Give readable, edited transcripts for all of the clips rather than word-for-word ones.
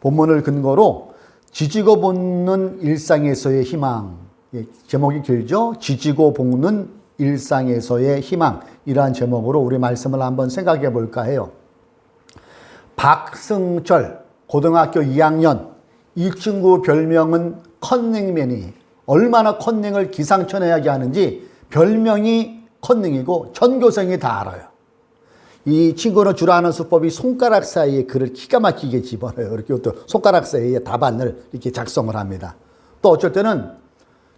본문을 근거로 지지고 볶는 일상에서의 희망, 제목이 길죠? 지지고 볶는 일상에서의 희망이라는 제목으로 우리 말씀을 한번 생각해 볼까 해요. 박승철 고등학교 2학년, 이 친구 별명은 컨닝맨이, 얼마나 컨닝을 기상천외하게 하는지 별명이 컨닝이고 전교생이 다 알아요. 이 친구는 주로 하는 수법이 손가락 사이에 글을 기가 막히게 집어넣어요. 이렇게 또 손가락 사이에 답안을 이렇게 작성을 합니다. 또 어쩔 때는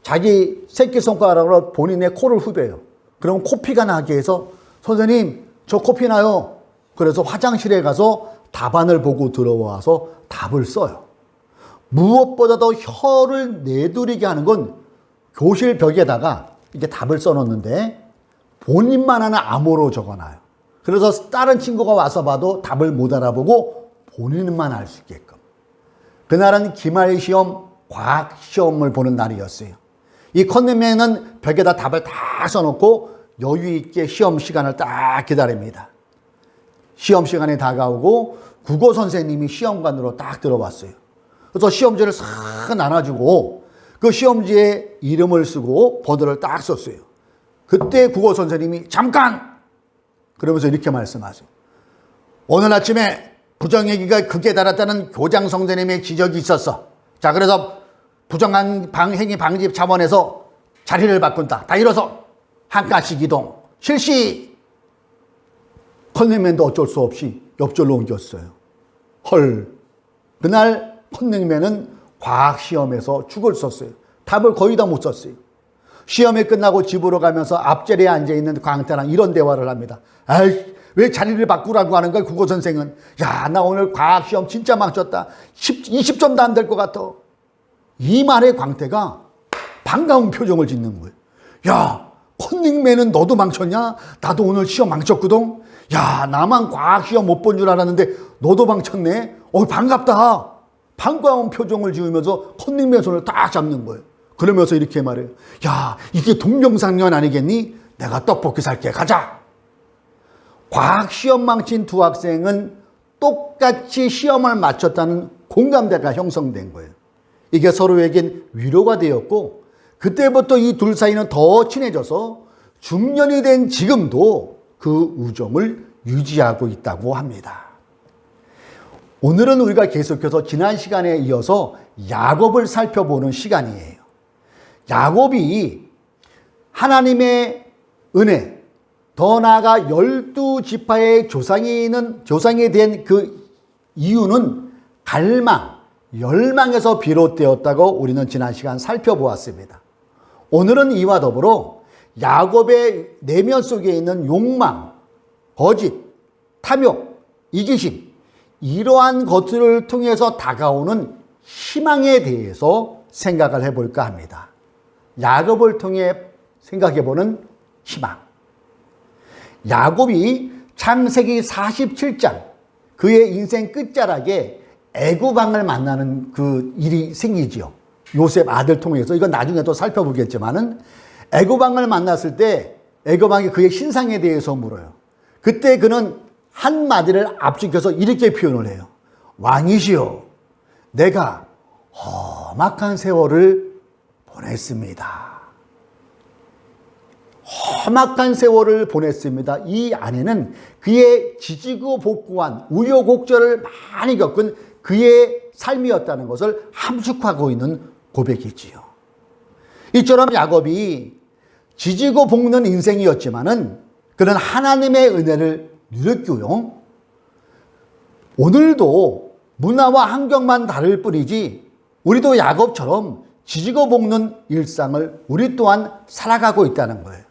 자기 새끼손가락으로 본인의 코를 후벼요. 그럼 코피가 나게 해서 선생님 저 코피 나요. 그래서 화장실에 가서 답안을 보고 들어와서 답을 써요. 무엇보다도 혀를 내두리게 하는 건 교실 벽에다가 이렇게 답을 써놓는데 본인만 하는 암호로 적어놔요. 그래서 다른 친구가 와서 봐도 답을 못 알아보고 본인만 알 수 있게끔. 그날은 기말 시험, 과학 시험을 보는 날이었어요. 이 컨닝맨은 벽에다 답을 다 써놓고 여유 있게 시험 시간을 딱 기다립니다. 시험 시간이 다가오고 국어 선생님이 시험관으로 딱 들어왔어요. 그래서 시험지를 싹 나눠주고 그 시험지에 이름을 쓰고 번호를 딱 썼어요. 그때 국어 선생님이 잠깐! 그러면서 이렇게 말씀하세요. 오늘 아침에 부정행위가 극에 달했다는 교장 선생님의 지적이 있었어. 자, 그래서 부정한 행위 방지 차원에서 자리를 바꾼다. 다 일어서 한 칸씩 이동. 실시! 컨닝맨도 어쩔 수 없이 옆절로 옮겼어요. 헐. 그날 컨닝맨은 과학시험에서 죽을 썼어요. 답을 거의 다 못 썼어요. 시험이 끝나고 집으로 가면서 앞자리에 앉아있는 광태랑 이런 대화를 합니다. 아이, 왜 자리를 바꾸라고 하는 거야, 국어 선생은. 야, 나 오늘 과학시험 진짜 망쳤다. 20점도 안 될 것 같아. 이 말에 광태가 반가운 표정을 짓는 거예요. 야, 컨닝맨은 너도 망쳤냐? 나도 오늘 시험 망쳤거든. 야, 나만 과학시험 못 본 줄 알았는데 너도 망쳤네. 반갑다. 반가운 표정을 지으면서 컨닝맨 손을 딱 잡는 거예요. 그러면서 이렇게 말해요. 야, 이게 동병상련 아니겠니? 내가 떡볶이 살게. 가자. 과학시험 망친 두 학생은 똑같이 시험을 마쳤다는 공감대가 형성된 거예요. 이게 서로에겐 위로가 되었고 그때부터 이 둘 사이는 더 친해져서 중년이 된 지금도 그 우정을 유지하고 있다고 합니다. 오늘은 우리가 계속해서 지난 시간에 이어서 야곱을 살펴보는 시간이에요. 야곱이 하나님의 은혜, 더 나아가 12지파의 조상이 된 그 이유는 갈망, 열망에서 비롯되었다고 우리는 지난 시간 살펴보았습니다. 오늘은 이와 더불어 야곱의 내면 속에 있는 욕망, 거짓, 탐욕, 이기심, 이러한 것들을 통해서 다가오는 희망에 대해서 생각을 해볼까 합니다. 야곱을 통해 생각해보는 희망. 야곱이 창세기 47장, 그의 인생 끝자락에 애굽왕을 만나는 그 일이 생기지요. 요셉 아들 통해서. 이건 나중에 또 살펴보겠지만은 애굽왕을 만났을 때 애굽왕이 그의 신상에 대해서 물어요. 그때 그는 한마디를 앞지켜서 이렇게 표현을 해요. 왕이시여, 내가 험악한 세월을 보냈습니다. 험악한 세월을 보냈습니다. 이 안에는 그의 지지고 볶고한 우여곡절을 많이 겪은 그의 삶이었다는 것을 함축하고 있는 고백이지요. 이처럼 야곱이 지지고 볶는 인생이었지만은 그는 하나님의 은혜를 누렸고요. 오늘도 문화와 환경만 다를 뿐이지 우리도 야곱처럼 지지고 볶는 일상을 우리 또한 살아가고 있다는 거예요.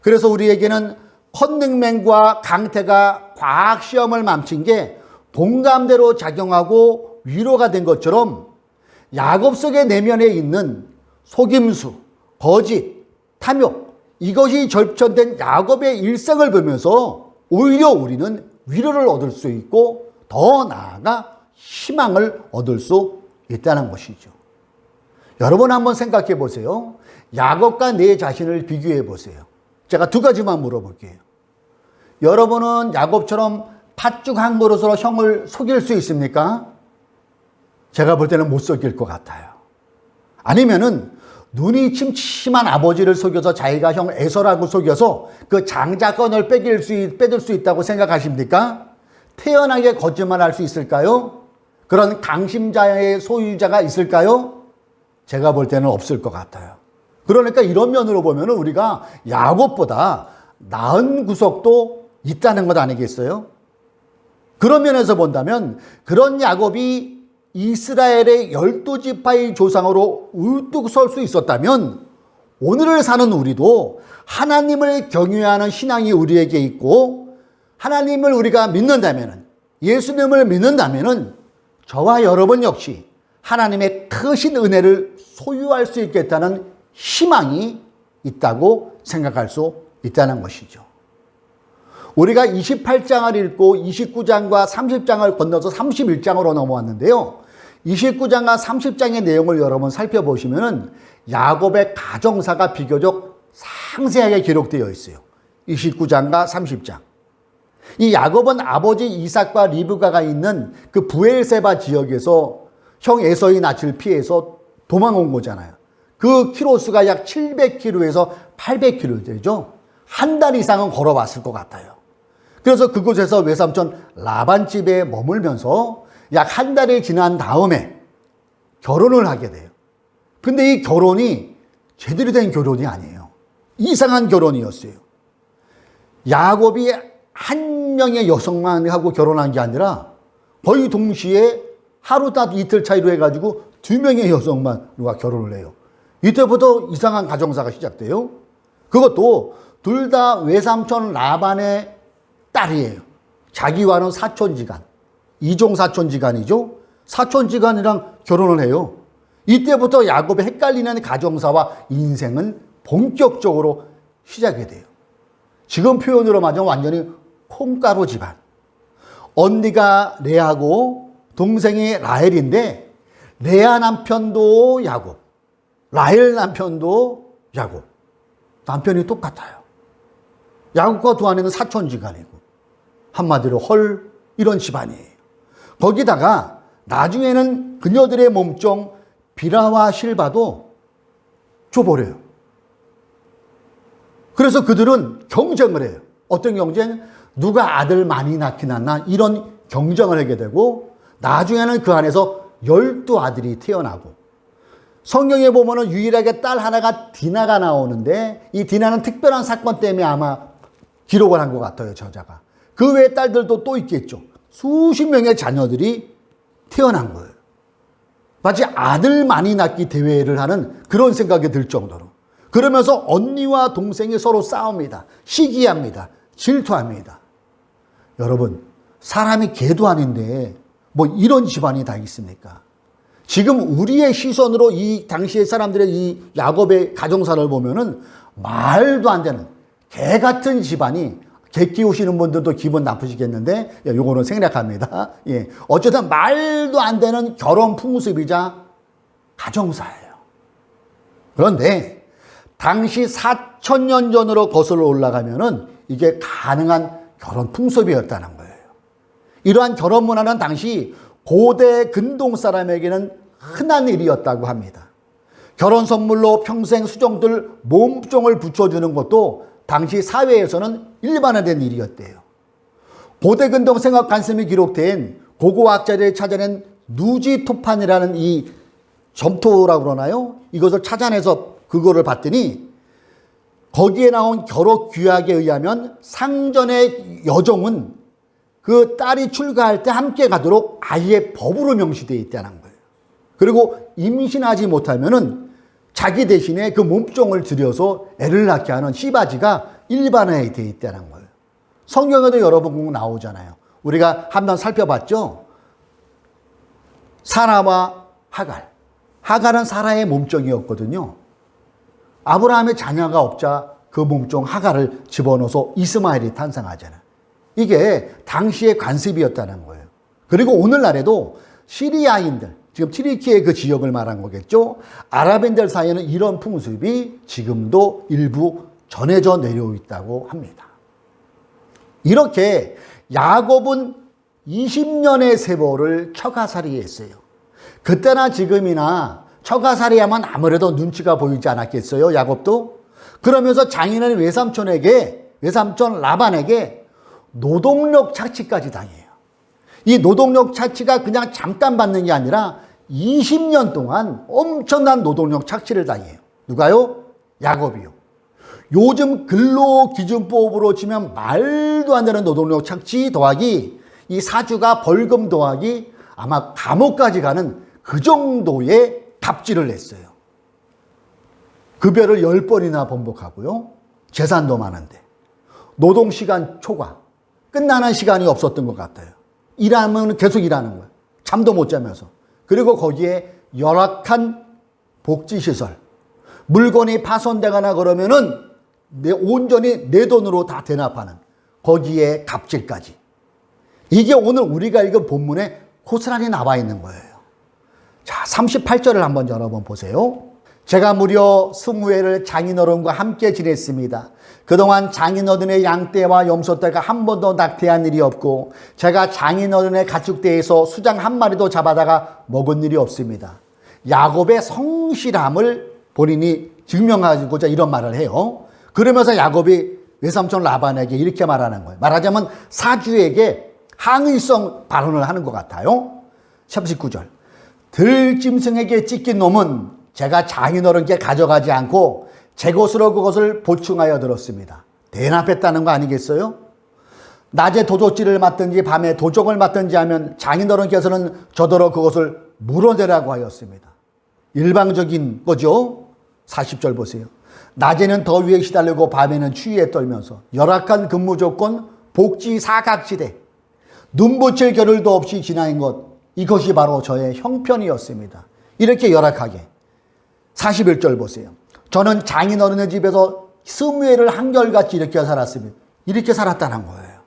그래서 우리에게는 컨닝맨과 강태가 과학시험을 망친 게 동감대로 작용하고 위로가 된 것처럼 야곱 속의 내면에 있는 속임수, 거짓, 탐욕, 이것이 절전된 야곱의 일생을 보면서 오히려 우리는 위로를 얻을 수 있고 더 나아가 희망을 얻을 수 있다는 것이죠. 여러분 한번 생각해 보세요. 야곱과 내 자신을 비교해 보세요. 제가 두 가지만 물어볼게요. 여러분은 야곱처럼 팥죽 한 그릇으로 형을 속일 수 있습니까? 제가 볼 때는 못 속일 것 같아요. 아니면은 눈이 침침한 아버지를 속여서 자기가 형 에서라고 속여서 그 장자권을 빼들 수 있다고 생각하십니까? 태연하게 거짓말할 수 있을까요? 그런 강심자의 소유자가 있을까요? 제가 볼 때는 없을 것 같아요. 그러니까 이런 면으로 보면 우리가 야곱보다 나은 구석도 있다는 것 아니겠어요? 그런 면에서 본다면 그런 야곱이 이스라엘의 12지파의 조상으로 우뚝 설 수 있었다면 오늘을 사는 우리도 하나님을 경외하는 신앙이 우리에게 있고 하나님을 우리가 믿는다면, 예수님을 믿는다면 저와 여러분 역시 하나님의 크신 은혜를 소유할 수 있겠다는 희망이 있다고 생각할 수 있다는 것이죠. 우리가 28장을 읽고 29장과 30장을 건너서 31장으로 넘어왔는데요. 29장과 30장의 내용을 여러분 살펴보시면 야곱의 가정사가 비교적 상세하게 기록되어 있어요. 29장과 30장. 이 야곱은 아버지 이삭과 리브가가 있는 그 브엘세바 지역에서 형 에서의 낯을 피해서 도망온 거잖아요. 그 키로수가 약 700km에서 800km 되죠. 한 달 이상은 걸어왔을 것 같아요. 그래서 그곳에서 외삼촌 라반 집에 머물면서 약 한 달이 지난 다음에 결혼을 하게 돼요. 근데 이 결혼이 제대로 된 결혼이 아니에요. 이상한 결혼이었어요. 야곱이 한 명의 여성만 하고 결혼한 게 아니라 거의 동시에 하루 딱 이틀 차이로 해가지고 2명의 여성만 누가 결혼을 해요. 이때부터 이상한 가정사가 시작돼요. 그것도 둘 다 외삼촌 라반의 딸이에요. 자기와는 사촌지간, 이종 사촌지간이죠. 사촌지간이랑 결혼을 해요. 이때부터 야곱의 헷갈리는 가정사와 인생은 본격적으로 시작이 돼요. 지금 표현으로 말하면 완전히 콩가루 집안. 언니가 레아고 동생이 라헬인데 레아 남편도 야곱, 라헬 남편도 야곱. 남편이 똑같아요. 야곱과 두 아내는 사촌지간이고 한마디로 헐 이런 집안이에요. 거기다가 나중에는 그녀들의 몸종 비라와 실바도 줘버려요. 그래서 그들은 경쟁을 해요. 어떤 경쟁? 누가 아들 많이 낳긴 낳나 이런 경쟁을 하게 되고 나중에는 그 안에서 12아들이 태어나고 성경에 보면은 유일하게 딸 하나가 디나가 나오는데 이 디나는 특별한 사건 때문에 아마 기록을 한 것 같아요, 저자가. 그 외의 딸들도 또 있겠죠. 수십 명의 자녀들이 태어난 거예요. 마치 아들 많이 낳기 대회를 하는 그런 생각이 들 정도로. 그러면서 언니와 동생이 서로 싸웁니다. 시기합니다. 질투합니다. 여러분, 사람이 개도 아닌데 뭐 이런 집안이 다 있습니까? 지금 우리의 시선으로 이 당시의 사람들의 이 야곱의 가정사를 보면은 말도 안 되는 개 같은 집안이, 개 키우시는 분들도 기분 나쁘시겠는데, 요거는 생략합니다. 예. 어쨌든 말도 안 되는 결혼 풍습이자 가정사예요. 그런데 당시 4000년 전으로 거슬러 올라가면은 이게 가능한 결혼 풍습이었다는 거예요. 이러한 결혼 문화는 당시 고대 근동 사람에게는 흔한 일이었다고 합니다. 결혼 선물로 평생 수종들 몸종을 붙여주는 것도 당시 사회에서는 일반화된 일이었대요. 고대 근동 생학 간슴이 기록된 고고학자들이 찾아낸 누지토판이라는 이 점토라고 그러나요? 이것을 찾아내서 그거를 봤더니 거기에 나온 결혼 규약에 의하면 상전의 여종은 그 딸이 출가할 때 함께 가도록 아예 법으로 명시되어 있다는 거예요. 그리고 임신하지 못하면은 자기 대신에 그 몸종을 들여서 애를 낳게 하는 씨바지가 일반화에 되어 있다는 거예요. 성경에도 여러 번 나오잖아요. 우리가 한번 살펴봤죠? 사라와 하갈. 하갈은 사라의 몸종이었거든요. 아브라함의 자녀가 없자 그 몸종 하갈을 집어넣어서 이스마엘이 탄생하잖아요. 이게 당시의 관습이었다는 거예요. 그리고 오늘날에도 시리아인들, 지금 튀르키예 그 지역을 말한 거겠죠. 아랍인들 사이에는 이런 풍습이 지금도 일부 전해져 내려오고 있다고 합니다. 이렇게 야곱은 20년의 세월을 처가살이 했어요. 그때나 지금이나 처가살이하면 아무래도 눈치가 보이지 않았겠어요, 야곱도? 그러면서 장인어른 외삼촌 라반에게 노동력 착취까지 당해요. 이 노동력 착취가 그냥 잠깐 받는 게 아니라 20년 동안 엄청난 노동력 착취를 당해요. 누가요? 야곱이요. 요즘 근로기준법으로 치면 말도 안 되는 노동력 착취 더하기 이 사주가 벌금 더하기 아마 감옥까지 가는 그 정도의 갑질을 했어요. 급여를 10번이나 번복하고요. 재산도 많은데. 노동시간 초과. 끝나는 시간이 없었던 것 같아요. 일하면 계속 일하는 거예요. 잠도 못 자면서. 그리고 거기에 열악한 복지시설. 물건이 파손되거나 그러면은 온전히 내 돈으로 다 대납하는 거기에 갑질까지. 이게 오늘 우리가 읽은 본문에 고스란히 나와 있는 거예요. 자, 38절을 한번 여러분 보세요. 제가 무려 20회를 장인어른과 함께 지냈습니다. 그동안 장인어른의 양떼와 염소떼가 한 번도 낙태한 일이 없고 제가 장인어른의 가축대에서 수장 한 마리도 잡아다가 먹은 일이 없습니다. 야곱의 성실함을 본인이 증명하고자 이런 말을 해요. 그러면서 야곱이 외삼촌 라반에게 이렇게 말하는 거예요. 말하자면 사주에게 항의성 발언을 하는 것 같아요. 39절. 들짐승에게 찢긴 놈은 제가 장인어른께 가져가지 않고 제 것으로 그것을 보충하여 들었습니다. 대납했다는 거 아니겠어요? 낮에 도적질을 맡든지 밤에 도적을 맡든지 하면 장인어른께서는 저더러 그것을 물어내라고 하였습니다. 일방적인 거죠. 40절 보세요. 낮에는 더위에 시달리고 밤에는 추위에 떨면서 열악한 근무 조건, 복지 사각지대, 눈붙일 겨를도 없이 지나인 것, 이것이 바로 저의 형편이었습니다. 이렇게 열악하게. 41절 보세요. 저는 장인어른의 집에서 20회를 한결같이 이렇게 살았습니다. 이렇게 살았다는 거예요.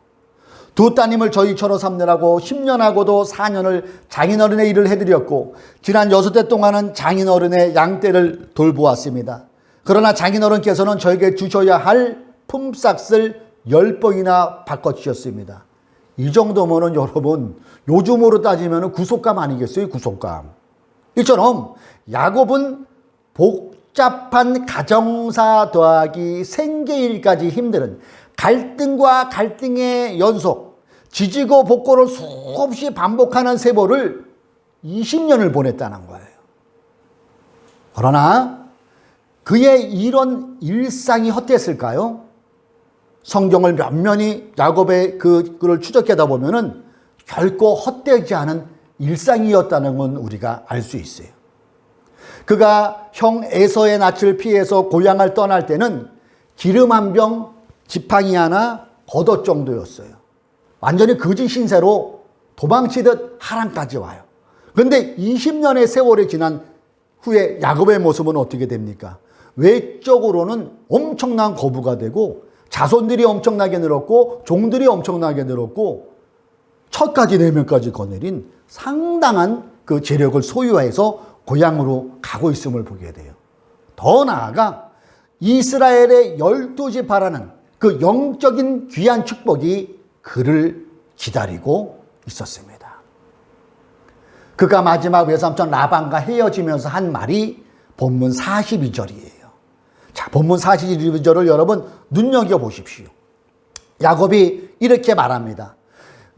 두 따님을 저희처럼 삼느라고 10년하고도 4년을 장인어른의 일을 해드렸고 지난 6해 동안은 장인어른의 양떼를 돌보았습니다. 그러나 장인어른께서는 저에게 주셔야 할 품삯을 10번이나 바꿔주셨습니다. 이 정도면은 여러분 요즘으로 따지면 구속감 아니겠어요? 구속감. 이처럼 야곱은 복잡한 가정사 더하기 생계일까지 힘든 갈등과 갈등의 연속, 지지고 볶고를 수없이 반복하는 세월을 20년을 보냈다는 거예요. 그러나 그의 이런 일상이 헛됐을까요? 성경을 면면히 야곱의 그를 추적하다 보면은 결코 헛되지 않은 일상이었다는 건 우리가 알 수 있어요. 그가 형 에서의 낯을 피해서 고향을 떠날 때는 기름 한 병, 지팡이 하나, 겉옷 정도였어요. 완전히 거지 신세로 도망치듯 하란까지 와요. 그런데 20년의 세월이 지난 후에 야곱의 모습은 어떻게 됩니까? 외적으로는 엄청난 거부가 되고 자손들이 엄청나게 늘었고 종들이 엄청나게 늘었고 첫 가지 4명까지 거느린 상당한 그 재력을 소유해서 고향으로 가고 있음을 보게 돼요. 더 나아가 이스라엘의 12지파라는 그 영적인 귀한 축복이 그를 기다리고 있었습니다. 그가 마지막 외삼촌 라반과 헤어지면서 한 말이 본문 42절이에요. 자, 본문 42절을 여러분 눈여겨보십시오. 야곱이 이렇게 말합니다.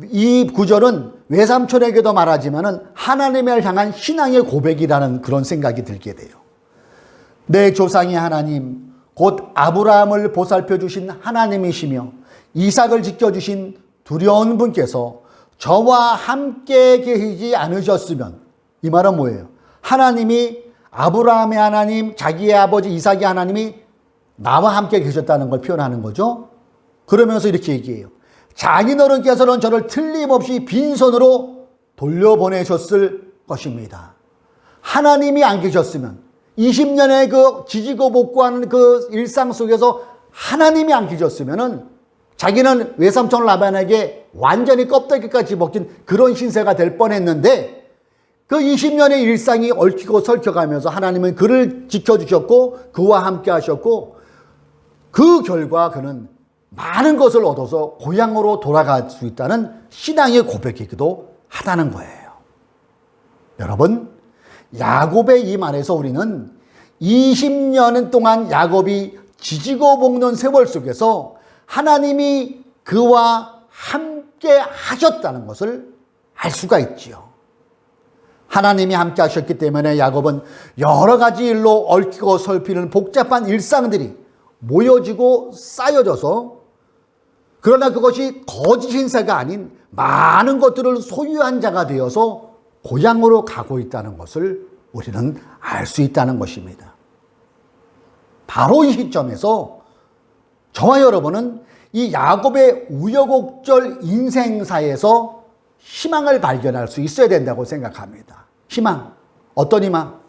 이 구절은 외삼촌에게도 말하지만은 하나님을 향한 신앙의 고백이라는 그런 생각이 들게 돼요. 내 조상의 하나님, 곧 아브라함을 보살펴 주신 하나님이시며 이삭을 지켜주신 두려운 분께서 저와 함께 계시지 않으셨으면, 이 말은 뭐예요? 하나님이 아브라함의 하나님, 자기의 아버지 이삭의 하나님이 나와 함께 계셨다는 걸 표현하는 거죠. 그러면서 이렇게 얘기해요. 장인어른께서는 저를 틀림없이 빈손으로 돌려보내셨을 것입니다. 하나님이 안 계셨으면 20년의 그 지지고 볶고하는 그 일상 속에서 하나님이 안 계셨으면은 자기는 외삼촌 라반에게 완전히 껍데기까지 벗긴 그런 신세가 될 뻔했는데 그 20년의 일상이 얽히고 설켜가면서 하나님은 그를 지켜주셨고 그와 함께 하셨고 그 결과 그는 많은 것을 얻어서 고향으로 돌아갈 수 있다는 신앙의 고백이기도 하다는 거예요. 여러분, 야곱의 이 말에서 우리는 20년 동안 야곱이 지지고 볶는 세월 속에서 하나님이 그와 함께 하셨다는 것을 알 수가 있지요. 하나님이 함께 하셨기 때문에 야곱은 여러 가지 일로 얽히고 설피는 복잡한 일상들이 모여지고 쌓여져서, 그러나 그것이 거짓 신사가 아닌 많은 것들을 소유한 자가 되어서 고향으로 가고 있다는 것을 우리는 알 수 있다는 것입니다. 바로 이 시점에서 저와 여러분은 이 야곱의 우여곡절 인생사에서 희망을 발견할 수 있어야 된다고 생각합니다. 희망. 어떤 희망?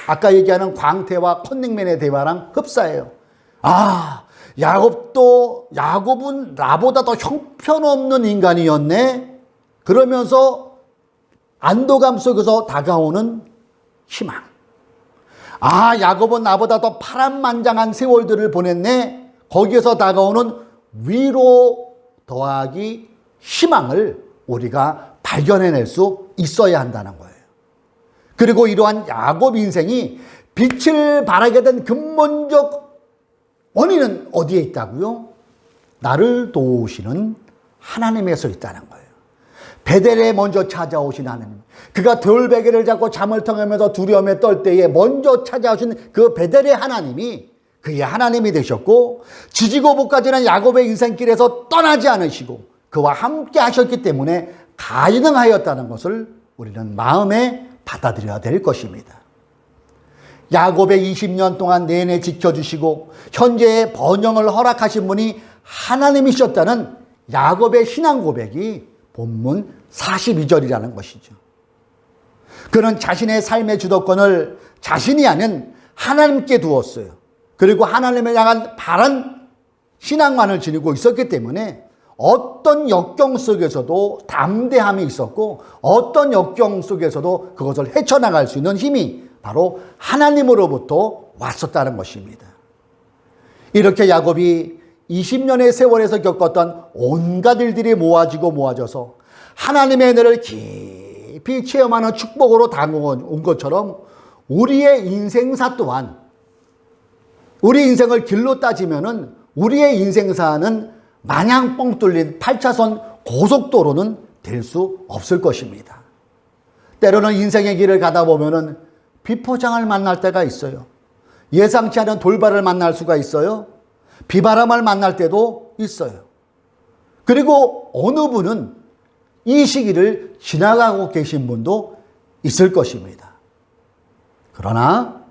아까 얘기하는 광태와 컨닝맨의 대화랑 흡사해요. 야곱은 나보다 더 형편없는 인간이었네. 그러면서 안도감 속에서 다가오는 희망. 야곱은 나보다 더 파란만장한 세월들을 보냈네. 거기에서 다가오는 위로 더하기 희망을 우리가 발견해낼 수 있어야 한다는 거예요. 그리고 이러한 야곱 인생이 빛을 발하게 된 근본적 원인은 어디에 있다고요? 나를 도우시는 하나님에서 있다는 거예요. 베델에 먼저 찾아오신 하나님. 그가 돌베개를 잡고 잠을 청하면서 두려움에 떨 때에 먼저 찾아오신 그 베델의 하나님이 그의 하나님이 되셨고, 지지고 볶아지는 야곱의 인생길에서 떠나지 않으시고 그와 함께 하셨기 때문에 가능하였다는 것을 우리는 마음에 받아들여야 될 것입니다. 야곱의 20년 동안 내내 지켜주시고 현재의 번영을 허락하신 분이 하나님이셨다는 야곱의 신앙 고백이 본문 42절이라는 것이죠. 그는 자신의 삶의 주도권을 자신이 아닌 하나님께 두었어요. 그리고 하나님을 향한 바른 신앙만을 지니고 있었기 때문에 어떤 역경 속에서도 담대함이 있었고, 어떤 역경 속에서도 그것을 헤쳐나갈 수 있는 힘이 바로 하나님으로부터 왔었다는 것입니다. 이렇게 야곱이 20년의 세월에서 겪었던 온갖 일들이 모아져서 하나님의 은혜를 깊이 체험하는 축복으로 다가온 것처럼 우리의 인생사 또한, 우리 인생을 길로 따지면은 우리의 인생사는 마냥 뻥 뚫린 8차선 고속도로는 될 수 없을 것입니다. 때로는 인생의 길을 가다 보면은 비포장을 만날 때가 있어요. 예상치 않은 돌발을 만날 수가 있어요. 비바람을 만날 때도 있어요. 그리고 어느 분은 이 시기를 지나가고 계신 분도 있을 것입니다. 그러나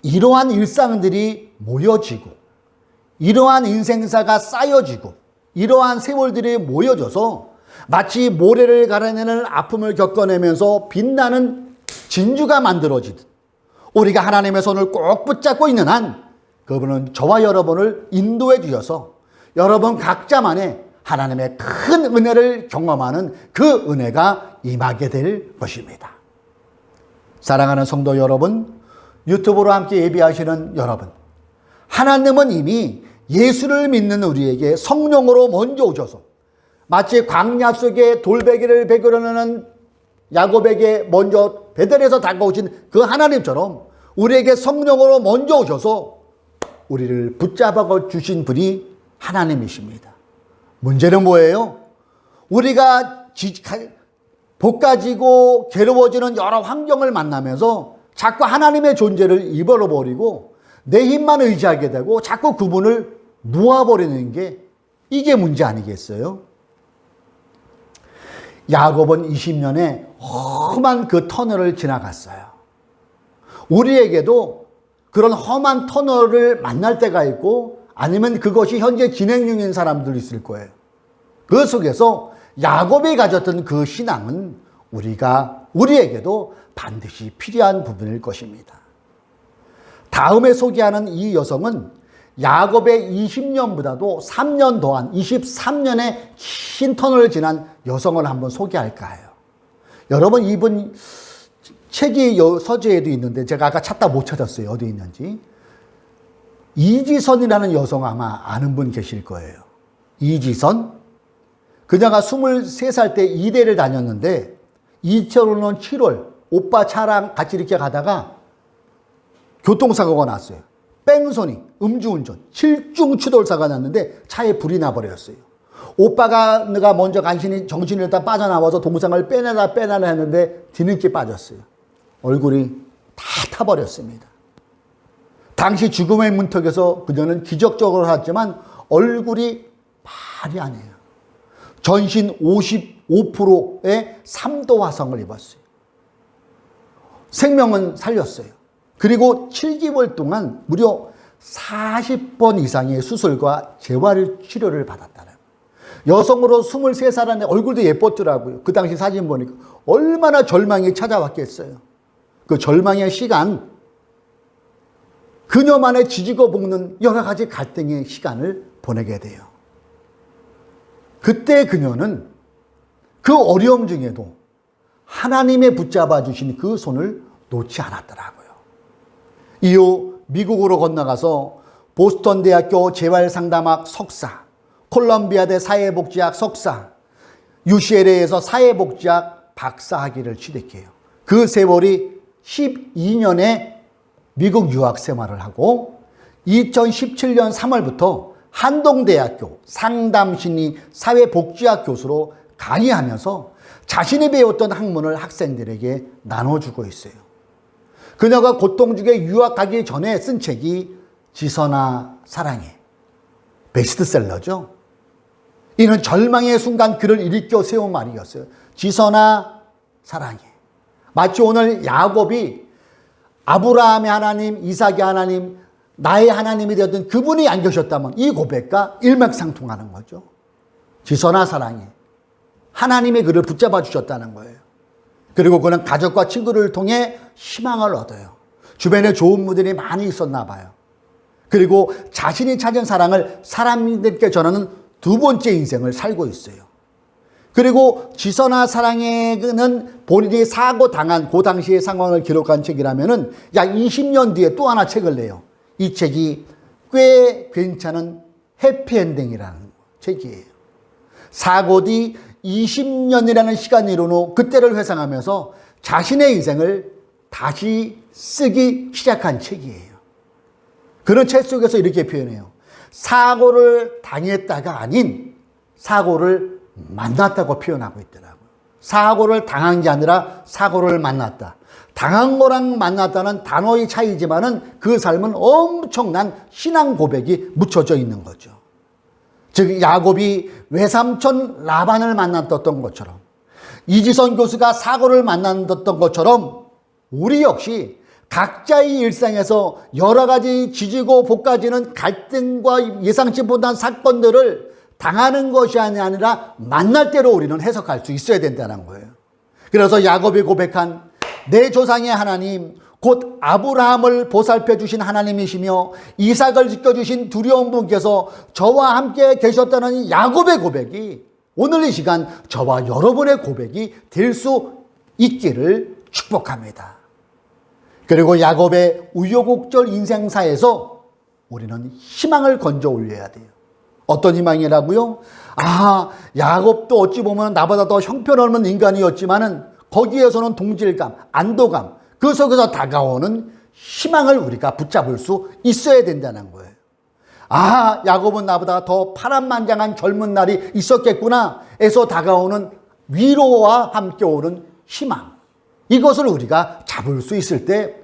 이러한 일상들이 모여지고, 이러한 인생사가 쌓여지고, 이러한 세월들이 모여져서 마치 모래를 갈아내는 아픔을 겪어내면서 빛나는 진주가 만들어지듯 우리가 하나님의 손을 꼭 붙잡고 있는 한 그분은 저와 여러분을 인도해 주셔서 여러분 각자만의 하나님의 큰 은혜를 경험하는 그 은혜가 임하게 될 것입니다. 사랑하는 성도 여러분, 유튜브로 함께 예배하시는 여러분, 하나님은 이미 예수를 믿는 우리에게 성령으로 먼저 오셔서 마치 광야 속에 돌베개를 베겨려는 야곱에게 먼저 베델에서 다가오신 그 하나님처럼 우리에게 성령으로 먼저 오셔서 우리를 붙잡아 주신 분이 하나님이십니다. 문제는 뭐예요? 우리가 볶아지고 괴로워지는 여러 환경을 만나면서 자꾸 하나님의 존재를 잊어버리고 내 힘만 의지하게 되고 자꾸 그분을 놓아버리는 게 이게 문제 아니겠어요? 야곱은 20년의 험한 그 터널을 지나갔어요. 우리에게도 그런 험한 터널을 만날 때가 있고, 아니면 그것이 현재 진행 중인 사람들도 있을 거예요. 그 속에서 야곱이 가졌던 그 신앙은 우리에게도 반드시 필요한 부분일 것입니다. 다음에 소개하는 이 여성은 야곱의 20년보다도 3년 더한 23년의 긴 터널을 지난 여성을 한번 소개할까 해요. 여러분, 이분 책이 서재에도 있는데 제가 아까 찾다 못 찾았어요. 어디 있는지. 이지선이라는 여성 아마 아는 분 계실 거예요. 이지선. 그녀가 23살 때 이대를 다녔는데 2005년 7월 오빠 차랑 같이 이렇게 가다가 교통사고가 났어요. 뺑소니, 음주운전, 칠중추돌사가 났는데 차에 불이 나버렸어요. 오빠가 내가 먼저 간신히 정신을 잃다 빠져나와서 동상을 빼내라 했는데 뒤늦게 빠졌어요. 얼굴이 다 타버렸습니다. 당시 죽음의 문턱에서 그녀는 기적적으로 살았지만 얼굴이 말이 아니에요. 전신 55%의 3도 화상을 입었어요. 생명은 살렸어요. 그리고 7개월 동안 무려 40번 이상의 수술과 재활 치료를 받았다는 거예요. 여성으로 23살인데 얼굴도 예뻤더라고요. 그 당시 사진 보니까 얼마나 절망이 찾아왔겠어요. 그 절망의 시간, 그녀만의 지지고 볶는 여러 가지 갈등의 시간을 보내게 돼요. 그때 그녀는 그 어려움 중에도 하나님의 붙잡아 주신 그 손을 놓지 않았더라고요. 이후 미국으로 건너가서 보스턴 대학교 재활상담학 석사, 콜럼비아대 사회복지학 석사, UCLA에서 사회복지학 박사학위를 취득해요. 그 세월이 12년의 미국 유학 생활을 하고 2017년 3월부터 한동대학교 상담심리 사회복지학 교수로 강의하면서 자신이 배웠던 학문을 학생들에게 나눠주고 있어요. 그녀가 고통 중에 유학 가기 전에 쓴 책이 지선아 사랑해, 베스트셀러죠. 이는 절망의 순간 그를 일으켜 세운 말이었어요. 지선아 사랑해. 마치 오늘 야곱이 아브라함의 하나님, 이삭의 하나님, 나의 하나님이 되었던 그분이 안 계셨다면 이 고백과 일맥상통하는 거죠. 지선아 사랑해. 하나님이 그를 붙잡아 주셨다는 거예요. 그리고 그는 가족과 친구를 통해 희망을 얻어요. 주변에 좋은 분들이 많이 있었나 봐요. 그리고 자신이 찾은 사랑을 사람들께 전하는 두 번째 인생을 살고 있어요. 그리고 지선아 사랑해는 본인이 사고 당한 그 당시의 상황을 기록한 책이라면은 약 20년 뒤에 또 하나 책을 내요. 이 책이 꽤 괜찮은 해피엔딩이라는 책이에요. 사고 뒤 20년이라는 시간이 이른 후 그때를 회상하면서 자신의 인생을 다시 쓰기 시작한 책이에요. 그런 책 속에서 이렇게 표현해요. 사고를 당했다가 아닌 사고를 만났다고 표현하고 있더라고요. 사고를 당한 게 아니라 사고를 만났다. 당한 거랑 만났다는 단어의 차이지만은 그 삶은 엄청난 신앙 고백이 묻혀져 있는 거죠. 즉 야곱이 외삼촌 라반을 만났던 것처럼, 이지선 교수가 사고를 만났던 것처럼 우리 역시 각자의 일상에서 여러 가지 지지고 볶아지는 갈등과 예상치 못한 사건들을 당하는 것이 아니라 만날 대로 우리는 해석할 수 있어야 된다는 거예요. 그래서 야곱이 고백한 내 조상의 하나님, 곧 아브라함을 보살펴 주신 하나님이시며 이삭을 지켜주신 두려운 분께서 저와 함께 계셨다는 야곱의 고백이 오늘 이 시간 저와 여러분의 고백이 될 수 있기를 축복합니다. 그리고 야곱의 우여곡절 인생사에서 우리는 희망을 건져 올려야 돼요. 어떤 희망이라고요? 야곱도 어찌 보면 나보다 더 형편없는 인간이었지만은 거기에서는 동질감, 안도감, 그 속에서 다가오는 희망을 우리가 붙잡을 수 있어야 된다는 거예요. 야곱은 나보다 더 파란만장한 젊은 날이 있었겠구나 에서 다가오는 위로와 함께 오는 희망. 이것을 우리가 잡을 수 있을 때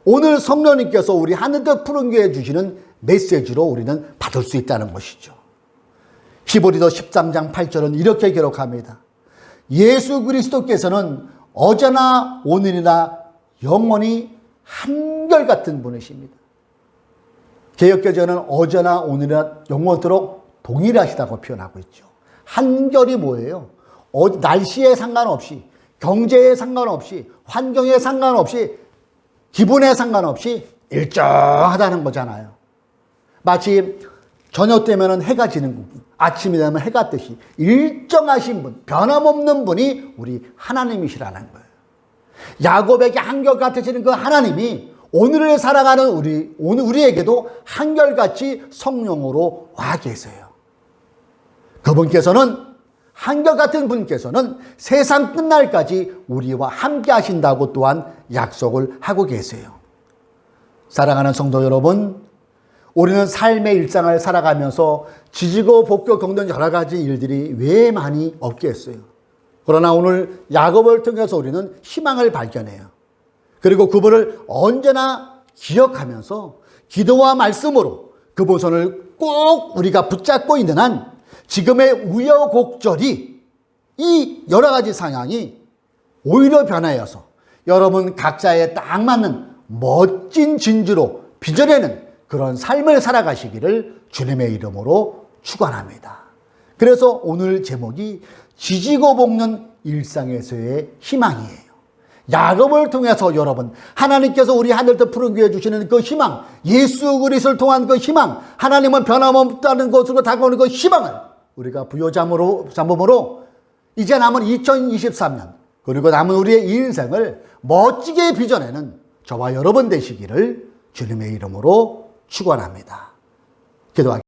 오늘 성령님께서 우리 하늘뜻 푸른 교회에 주시는 메시지로 우리는 받을 수 있다는 것이죠. 히브리서 13장 8절은 이렇게 기록합니다. 예수 그리스도께서는 어제나 오늘이나 영원히 한결같은 분이십니다. 개역개정은 어제나 오늘이나 영원토록 동일하시다고 표현하고 있죠. 한결이 뭐예요? 날씨에 상관없이, 경제에 상관없이, 환경에 상관없이, 기분에 상관없이 일정하다는 거잖아요. 마치 저녁 되면 해가 지는 분, 아침이 되면 해가 뜨시 일정하신 분, 변함없는 분이 우리 하나님이시라는 거예요. 야곱에게 한결같으시는 그 하나님이 오늘을 살아가는 우리에게도 한결같이 성령으로 와 계세요. 그분께서는 한결같은 분께서는 세상 끝날까지 우리와 함께 하신다고 또한 약속을 하고 계세요. 사랑하는 성도 여러분, 우리는 삶의 일상을 살아가면서 지지고 볶고 겪는 여러 가지 일들이 왜 많이 없겠어요. 그러나 오늘 야곱을 통해서 우리는 희망을 발견해요. 그리고 그분을 언제나 기억하면서 기도와 말씀으로 그 보선을 꼭 우리가 붙잡고 있는 한 지금의 우여곡절이 이 여러 가지 상황이 오히려 변하여서 여러분 각자에 딱 맞는 멋진 진주로 빚어내는 그런 삶을 살아가시기를 주님의 이름으로 축원합니다. 그래서 오늘 제목이 지지고 볶는 일상에서의 희망이에요. 야곱을 통해서 여러분, 하나님께서 우리 하늘도 푸른 귀에 주시는 그 희망, 예수 그리스도를 통한 그 희망, 하나님은 변함없다는 것으로 다가오는 그 희망을 우리가 부여잡음으로 이제 남은 2023년 그리고 남은 우리의 인생을 멋지게 빚어내는 저와 여러분 되시기를 주님의 이름으로 축원합니다. 기도하겠습니다.